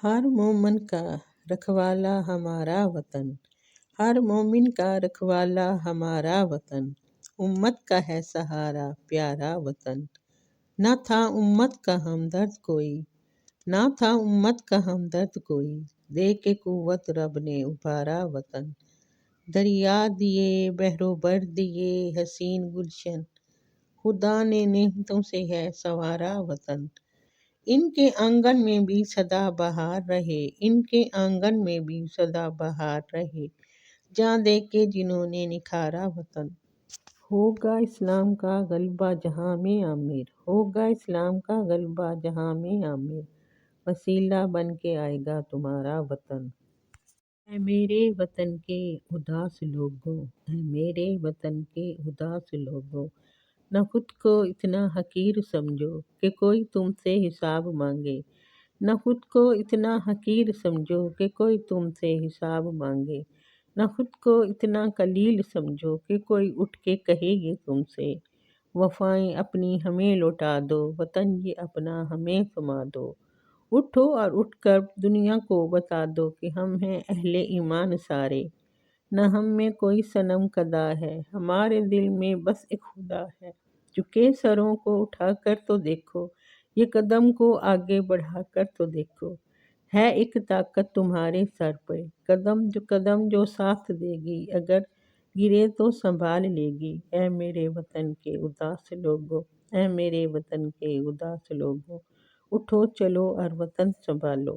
ہر مومن کا رکھوالا ہمارا وطن، ہر مومن کا رکھوالا ہمارا وطن، امت کا ہے سہارا پیارا وطن۔ نہ تھا امت کا ہمدرد کوئی، نہ تھا امت کا ہمدرد کوئی، دے کے قوت رب نے ابھارا وطن۔ دریا دیے بحر و بر دیے حسین گلشن، خدا نے نعمتوں سے ہے سنوارا وطن۔ ان کے آنگن میں بھی سدا بہار رہے، ان کے آنگن میں بھی سدا بہار رہے، جان دے کے جنہوں نے نکھارا وطن۔ ہوگا اسلام کا غلبہ جہاں میں عامر، ہوگا اسلام کا غلبہ جہاں میں عامر، وسیلہ بن کے آئے گا تمہارا وطن۔ اے میرے وطن کے اداس لوگوں، اے میرے وطن کے اداس لوگوں، نہ خود کو اتنا حقیر سمجھو کہ کوئی تم سے حساب مانگے، نہ خود کو اتنا حقیر سمجھو کہ کوئی تم سے حساب مانگے، نہ خود کو اتنا قلیل سمجھو کہ کوئی اٹھ کے کہے یہ تم سے، وفائیں اپنی ہمیں لوٹا دو، وطن یہ اپنا ہمیں تھما دو۔ اٹھو اور اٹھ کر دنیا کو بتا دو کہ ہم ہیں اہل ایمان سارے، نہ ہم میں کوئی صنم کدا ہے، ہمارے دل میں بس ایک خدا ہے۔ جھکے سروں کو اٹھا کر تو دیکھو، یہ قدم کو آگے بڑھا کر تو دیکھو، ہے ایک طاقت تمہارے سر پہ، قدم جو ساتھ دے گی، اگر گرے تو سنبھال لے گی۔ اے میرے وطن کے اداس لوگوں، اے میرے وطن کے اداس لوگوں، اٹھو چلو اور وطن سنبھالو۔